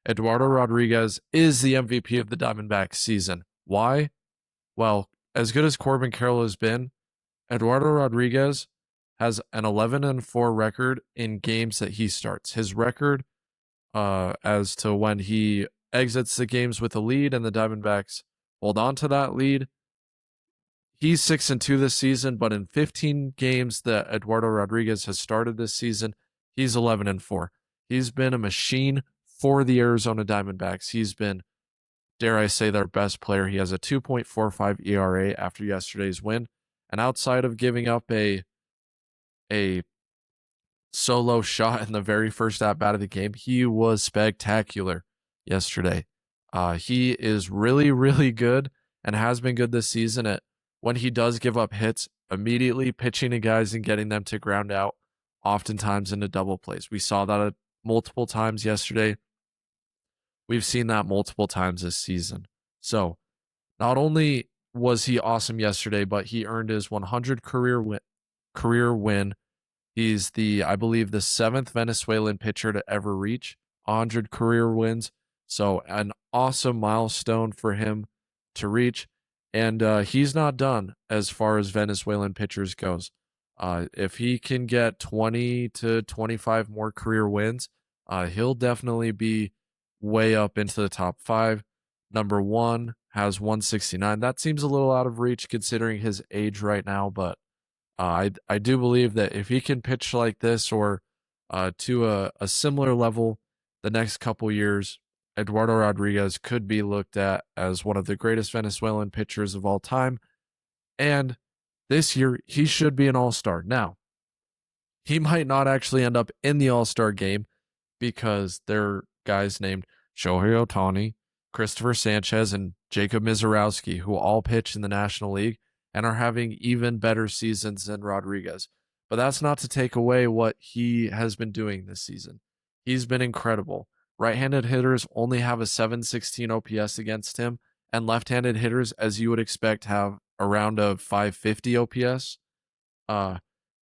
Eduardo Rodriguez is the MVP of the Diamondbacks season. Why? Well, as good as Corbin Carroll has been, Eduardo Rodriguez has an 11-4 record in games that he starts. His record as to when he exits the games with a lead and the Diamondbacks hold on to that lead. He's 6-2 this season, but in 15 games that Eduardo Rodriguez has started this season, he's 11-4. He's been a machine for the Arizona Diamondbacks. He's been, dare I say, their best player. He has a 2.45 ERA after yesterday's win. And outside of giving up a solo shot in the very first at-bat of the game, he was spectacular yesterday. He is really, really good and has been good this season at when he does give up hits, immediately pitching to guys and getting them to ground out, oftentimes into double plays. We saw that multiple times yesterday. We've seen that multiple times this season. So not only was he awesome yesterday, but he earned his 100 career win. He's I believe, the 7th Venezuelan pitcher to ever reach 100 career wins. So an awesome milestone for him to reach. And he's not done as far as Venezuelan pitchers goes. If he can get 20 to 25 more career wins, he'll definitely be way up into the top 5. Number 1 has 169. That seems a little out of reach considering his age right now, but I do believe that if he can pitch like this or to a similar level the next couple years, Eduardo Rodriguez could be looked at as one of the greatest Venezuelan pitchers of all time. And this year, he should be an all-star. Now, he might not actually end up in the all-star game because there are guys named Shohei Ohtani, Christopher Sanchez, and Jacob Mizorowski, who all pitch in the National League and are having even better seasons than Rodriguez. But that's not to take away what he has been doing this season. He's been incredible. Right-handed hitters only have a 716 OPS against him, and left-handed hitters, as you would expect, have around a 550 OPS.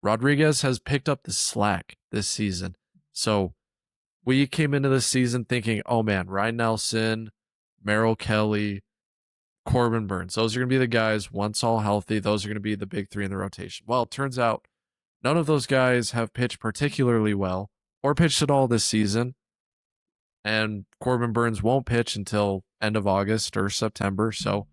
Rodriguez has picked up the slack this season. So we came into this season thinking, oh man, Ryan Nelson, Merrill Kelly, Corbin Burns, those are going to be the guys, once all healthy, those are going to be the big 3 in the rotation. Well, it turns out none of those guys have pitched particularly well or pitched at all this season. And Corbin Burns won't pitch until end of August or September. So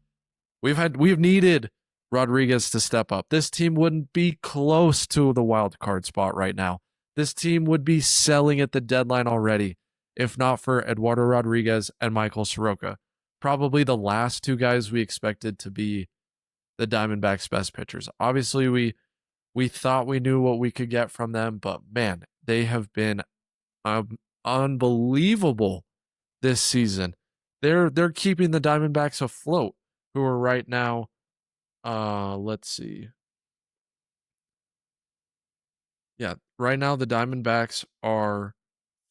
we've needed Rodriguez to step up. This team wouldn't be close to the wild card spot right now. This team would be selling at the deadline already, if not for Eduardo Rodriguez and Michael Soroka. Probably the last 2 guys we expected to be the Diamondbacks' best pitchers. Obviously, we thought we knew what we could get from them, but man, they have been unbelievable this season. They're keeping the Diamondbacks afloat, who are right now, let's see. Yeah, right now the Diamondbacks are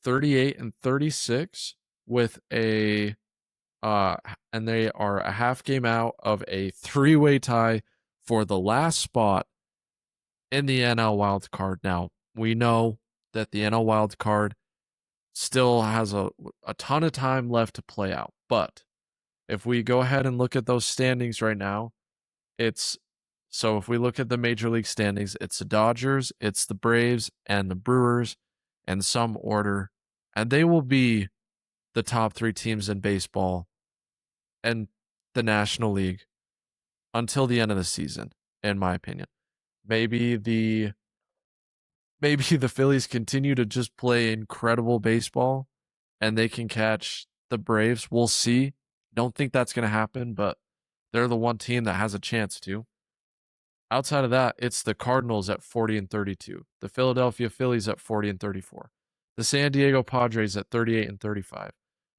38-36 with and they are a half game out of a 3-way tie for the last spot in the NL wild card. Now, we know that the NL wild card still has a ton of time left to play out. But if we go ahead and look at those standings right now, if we look at the Major League standings, it's the Dodgers, it's the Braves, and the Brewers in some order. And they will be the top 3 teams in baseball and the National League until the end of the season, in my opinion. Maybe the Phillies continue to just play incredible baseball and they can catch the Braves. We'll see. Don't think that's going to happen, but they're the one team that has a chance to. Outside of that, it's the Cardinals at 40-32, the Philadelphia Phillies at 40-34, the San Diego Padres at 38-35,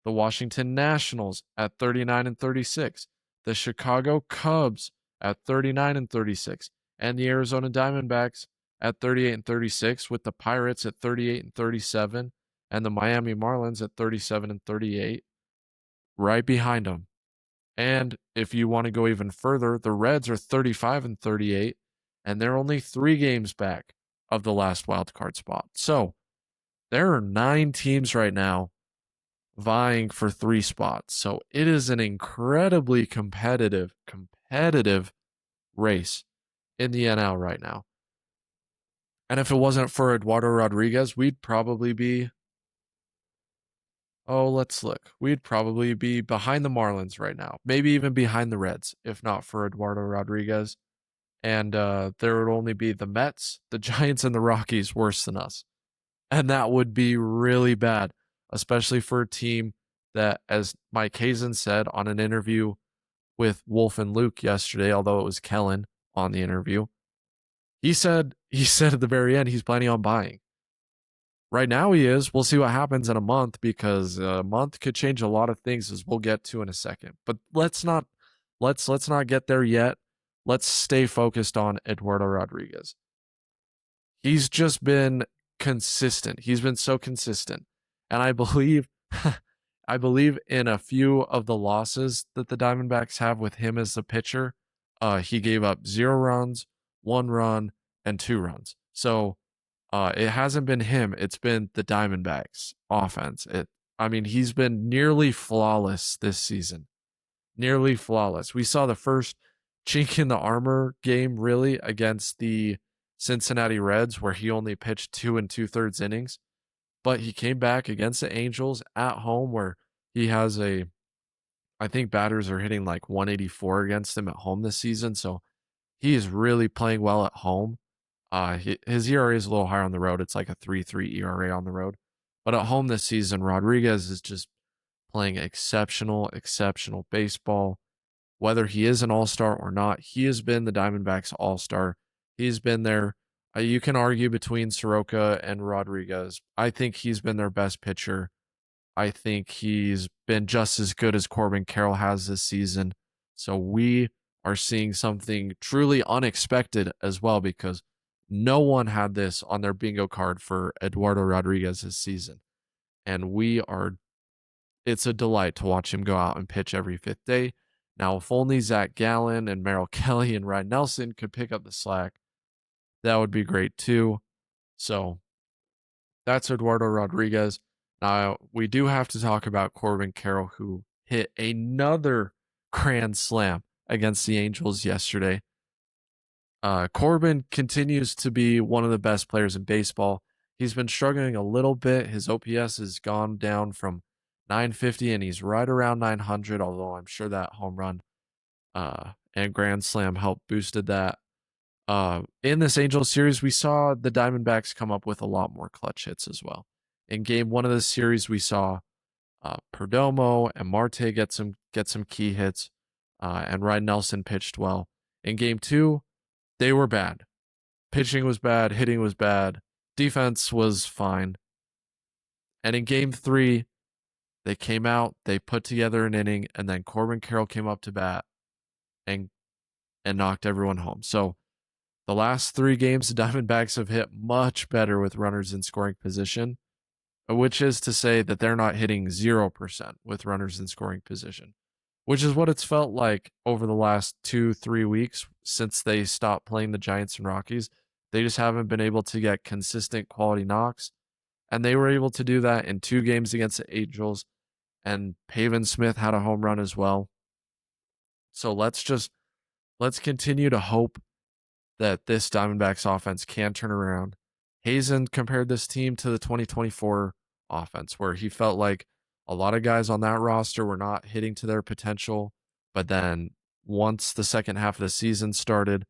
the Washington Nationals at 39-36, the Chicago Cubs at 39-36, and the Arizona Diamondbacks at 38-36, with the Pirates at 38-37, and the Miami Marlins at 37-38, right behind them. And if you want to go even further, the Reds are 35-38, and they're only 3 games back of the last wild card spot. So there are 9 teams right now vying for 3 spots. So it is an incredibly competitive race in the NL right now. And if it wasn't for Eduardo Rodriguez, we'd probably be, let's look. We'd probably be behind the Marlins right now, maybe even behind the Reds, if not for Eduardo Rodriguez. And there would only be the Mets, the Giants, and the Rockies worse than us. And that would be really bad, especially for a team that, as Mike Hazen said on an interview with Wolf and Luke yesterday, although it was Kellen on the interview, he said at the very end he's planning on buying. Right now he is. We'll see what happens in a month, because a month could change a lot of things, as we'll get to in a second. But let's not get there yet. Let's stay focused on Eduardo Rodriguez. He's just been consistent. He's been so consistent. And I believe in a few of the losses that the Diamondbacks have with him as the pitcher, he gave up 0 runs, 1 run, and 2 runs. So it hasn't been him. It's been the Diamondbacks offense. He's been nearly flawless this season. Nearly flawless. We saw the first chink in the armor game, really, against the Cincinnati Reds, where he only pitched 2 2/3 innings. But he came back against the Angels at home, where he has I think batters are hitting like 184 against him at home this season. So he is really playing well at home. His ERA is a little higher on the road. It's like a 3.3 ERA on the road. But at home this season, Rodriguez is just playing exceptional baseball. Whether he is an all-star or not, he has been the Diamondbacks all-star. He's been there. You can argue between Soroka and Rodriguez. I think he's been their best pitcher. I think he's been just as good as Corbin Carroll has this season. So we are seeing something truly unexpected as well, because no one had this on their bingo card for Eduardo Rodriguez this season. And it's a delight to watch him go out and pitch every 5th day. Now, if only Zach Gallen and Merrill Kelly and Ryan Nelson could pick up the slack, that would be great too. So that's Eduardo Rodriguez. Now, we do have to talk about Corbin Carroll, who hit another grand slam against the Angels yesterday. Corbin continues to be one of the best players in baseball. He's been struggling a little bit. His OPS has gone down from 950 and he's right around 900, although I'm sure that home run and grand slam helped boosted that. In this Angels series, we saw the Diamondbacks come up with a lot more clutch hits as well. In game 1 of the series, we saw Perdomo and Marte get some key hits, and Ryan Nelson pitched well. In game 2, they were bad. Pitching was bad, hitting was bad, defense was fine. And in game 3, they came out, they put together an inning, and then Corbin Carroll came up to bat and knocked everyone home. So the last 3 games, the Diamondbacks have hit much better with runners in scoring position, which is to say that they're not hitting 0% with runners in scoring position, which is what it's felt like over the last 2-3 weeks since they stopped playing the Giants and Rockies. They just haven't been able to get consistent quality knocks, and they were able to do that in 2 games against the Angels, and Pavin Smith had a home run as well. So let's continue to hope that this Diamondbacks offense can turn around. Hazen compared this team to the 2024 offense, where he felt like a lot of guys on that roster were not hitting to their potential. But then once the second half of the season started,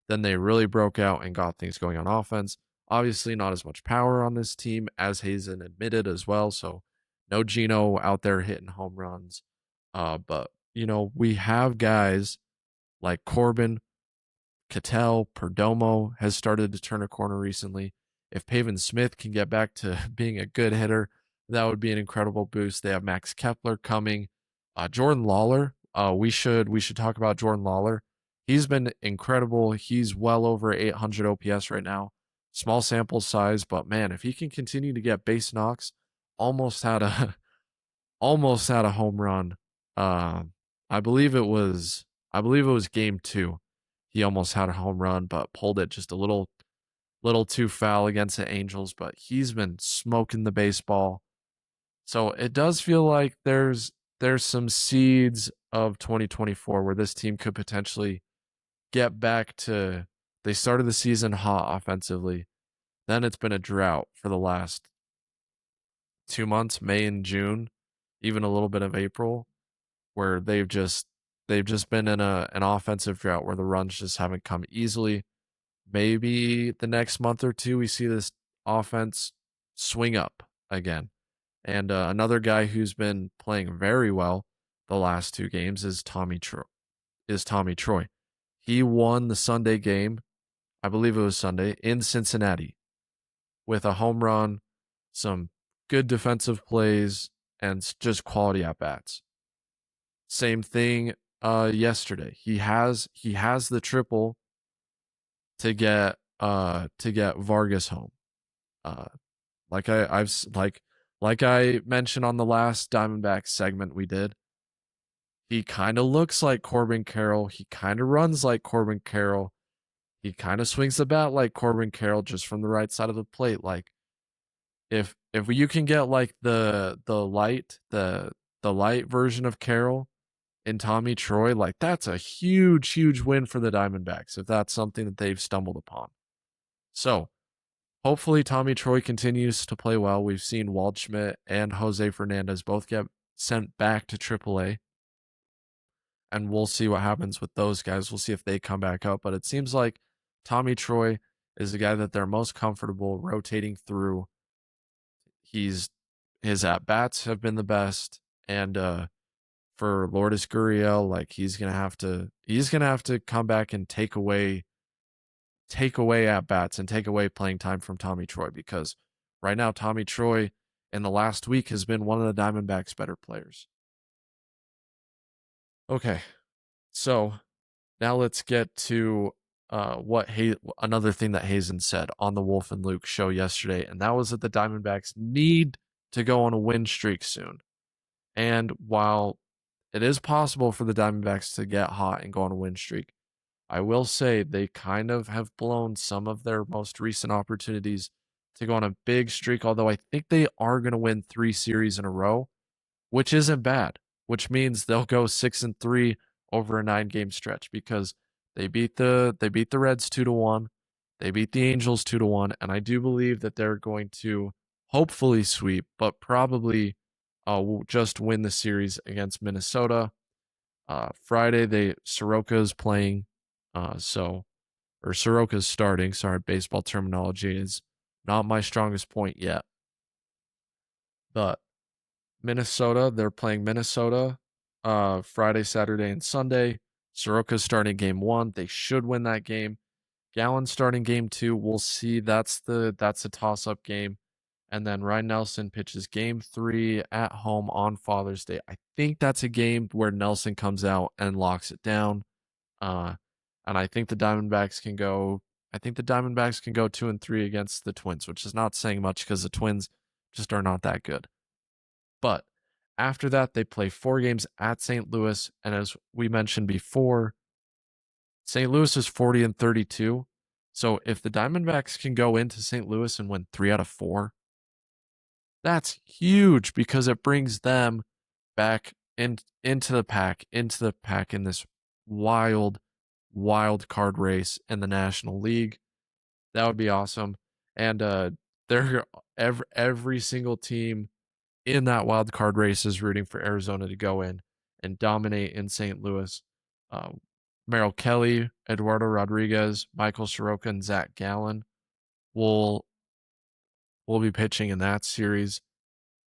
then they really broke out and got things going on offense. Obviously, not as much power on this team, as Hazen admitted as well. So no Gino out there hitting home runs. But, we have guys like Corbin, Cattell, Perdomo has started to turn a corner recently. If Pavin Smith can get back to being a good hitter, that would be an incredible boost. They have Max Kepler coming. Jordan Lawler, we should talk about Jordan Lawler. He's been incredible. He's well over 800 OPS right now. Small sample size, but man, if he can continue to get base knocks, almost had a home run. I believe it was game 2. He almost had a home run, but pulled it just a little too foul against the Angels. But he's been smoking the baseball So it does feel like there's some seeds of 2024 where this team could potentially get back to. They started the season hot offensively. Then it's been a drought for the last 2 months, May and June, even a little bit of April, where they've just been in an offensive drought where the runs just haven't come easily. Maybe the next month or two we see this offense swing up again. And another guy who's been playing very well the last two games is Tommy Troy. He won the Sunday game, I believe it was Sunday, in Cincinnati with a home run, some good defensive plays, and just quality at bats. Same thing yesterday. He has the triple to get Vargas home. Uh like I mentioned on the last Diamondbacks segment we did, he kind of looks like Corbin Carroll. He kind of runs like Corbin Carroll. He kind of swings the bat like Corbin Carroll, just from the right side of the plate. Like if you can get like the light version of Carroll in Tommy Troy, like that's a huge win for the Diamondbacks if that's something that they've stumbled upon. So hopefully Tommy Troy continues to play well. We've seen Waldschmidt and Jose Fernandez both get sent back to AAA, and we'll see what happens with those guys. We'll see if they come back up, but it seems like Tommy Troy is the guy that they're most comfortable rotating through. His at bats have been the best, and for Lourdes Gurriel, like he's gonna have to come back and take away at bats and take away playing time from Tommy Troy, because right now Tommy Troy in the last week has been one of the Diamondbacks' better players. Okay, so now let's get to another thing that Hazen said on the Wolf and Luke show yesterday, and that was that the Diamondbacks need to go on a win streak soon. And while it is possible for the Diamondbacks to get hot and go on a win streak, I will say they kind of have blown some of their most recent opportunities to go on a big streak, although I think they are going to win 3 series in a row, which isn't bad, which means they'll go 6-3 over a 9-game stretch, because they beat the Reds 2-1, they beat the Angels 2-1, and I do believe that they're going to hopefully sweep, but probably just win the series against Minnesota. Friday, Soroka's playing, or Soroka's starting. Sorry, baseball terminology is not my strongest point yet. But Minnesota, they're playing Minnesota Friday, Saturday, and Sunday. Soroka's starting game 1. They should win that game. Gallen starting game 2. We'll see. That's a toss-up game. And then Ryan Nelson pitches game 3 at home on Father's Day. I think that's a game where Nelson comes out and locks it down. And I think the Diamondbacks can go. I think the Diamondbacks can go 2-3 against the Twins, which is not saying much because the Twins just are not that good. But after that, they play 4 games at St. Louis, and as we mentioned before, St. Louis is 40-32. So if the Diamondbacks can go into St. Louis and win 3 out of 4, that's huge, because it brings them back into the pack in this wild card race in the National League. That would be awesome. And they're every single team in that wild card race is rooting for Arizona to go in and dominate in St. Louis. Uh, Merrill Kelly, Eduardo Rodriguez, Michael Soroka, and Zach Gallen will be pitching in that series.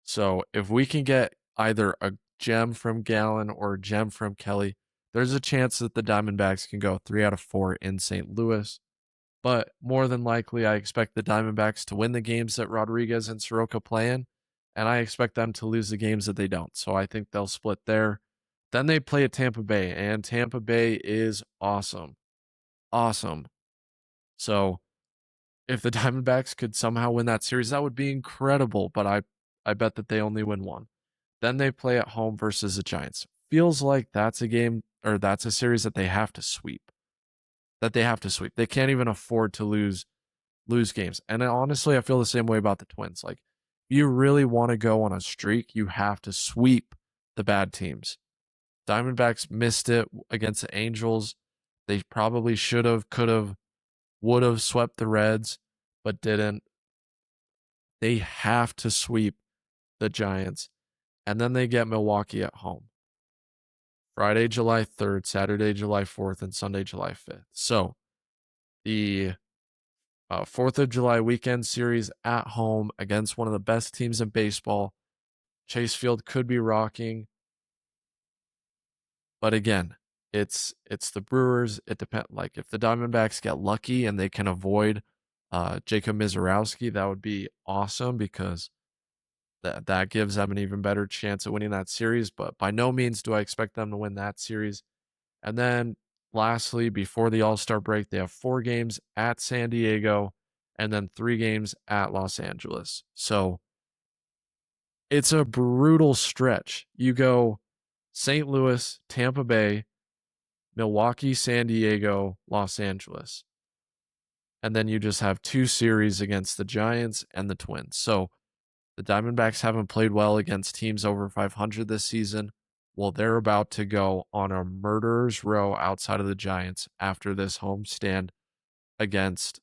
So if we can get either a gem from Gallen or a gem from Kelly, there's a chance that the Diamondbacks can go 3 out of 4 in St. Louis. But more than likely, I expect the Diamondbacks to win the games that Rodriguez and Soroka play in, and I expect them to lose the games that they don't. So I think they'll split there. Then they play at Tampa Bay, and Tampa Bay is awesome. Awesome. So if the Diamondbacks could somehow win that series, that would be incredible, but I bet that they only win one. Then they play at home versus the Giants. Feels like that's a game, or that's a series that they have to sweep. They can't even afford to lose games. And honestly, I feel the same way about the Twins. Like, you really want to go on a streak, you have to sweep the bad teams. Diamondbacks missed it against the Angels. They probably should have, could have, would have swept the Reds, but didn't. They have to sweep the Giants. And then they get Milwaukee at home. Friday, July 3rd, Saturday, July 4th, and Sunday, July 5th. So the 4th of July weekend series at home against one of the best teams in baseball. Chase Field could be rocking. But again, it's the Brewers. It depends. Like if the Diamondbacks get lucky and they can avoid Jacob Mizorowski, that would be awesome because that gives them an even better chance of winning that series. But by no means do I expect them to win that series. And then lastly, before the All-Star break, they have 4 games at San Diego and then 3 games at Los Angeles. So it's a brutal stretch. You go St. Louis, Tampa Bay, Milwaukee, San Diego, Los Angeles. And then you just have 2 series against the Giants and the Twins. So the Diamondbacks haven't played well against teams over 500 this season. Well, they're about to go on a murderer's row outside of the Giants after this homestand against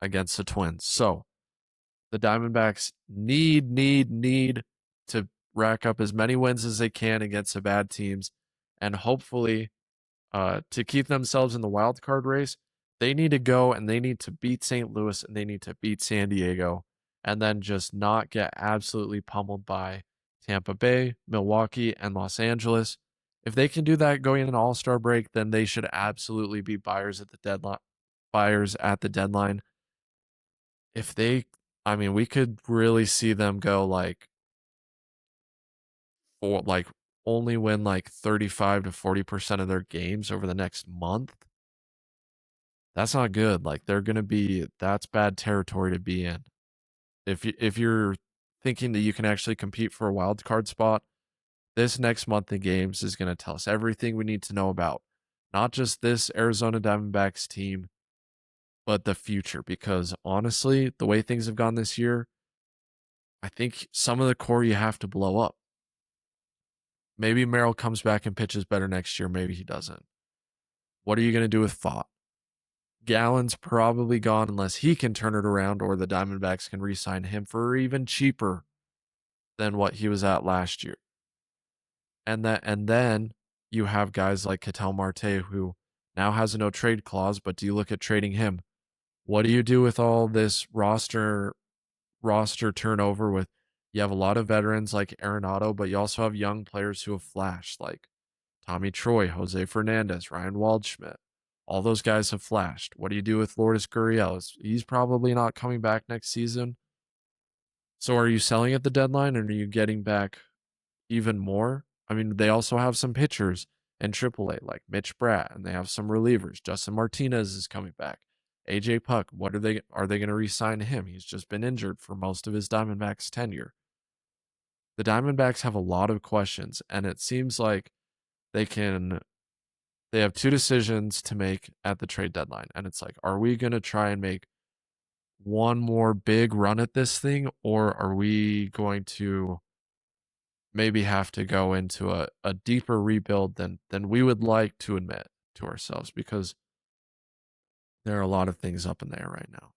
the Twins. So the Diamondbacks need to rack up as many wins as they can against the bad teams, and hopefully to keep themselves in the wild card race, they need to go and they need to beat St. Louis and they need to beat San Diego, and then just not get absolutely pummeled by Tampa Bay, Milwaukee, and Los Angeles. If they can do that going into All-Star break, then they should absolutely be buyers at the deadline. Buyers at the deadline. If they, I mean, we could really see them go like, or like only win like 35 to 40% of their games over the next month. That's not good. Like that's bad territory to be in. If you're thinking that you can actually compete for a wild card spot, this next month in games is going to tell us everything we need to know about not just this Arizona Diamondbacks team, but the future. Because honestly, the way things have gone this year, I think some of the core you have to blow up. Maybe Merrill comes back and pitches better next year. Maybe he doesn't. What are you going to do with Thought? Gallen's probably gone unless he can turn it around or the Diamondbacks can re-sign him for even cheaper than what he was at last year. And then you have guys like Ketel Marte who now has a no trade clause, but do you look at trading him? What do you do with all this roster turnover with you have a lot of veterans like Arenado, but you also have young players who have flashed like Tommy Troy, Jose Fernandez, Ryan Waldschmidt. All those guys have flashed. What do you do with Lourdes Gurriel? He's probably not coming back next season. So are you selling at the deadline and are you getting back even more? I mean, they also have some pitchers in AAA like Mitch Bratt, and they have some relievers. Justin Martinez is coming back. AJ Puck, are they going to re-sign him? He's just been injured for most of his Diamondbacks tenure. The Diamondbacks have a lot of questions, and it seems like they have 2 decisions to make at the trade deadline. And it's like, are we going to try and make one more big run at this thing, or are we going to maybe have to go into a deeper rebuild than we would like to admit to ourselves? Because there are a lot of things up in there right now.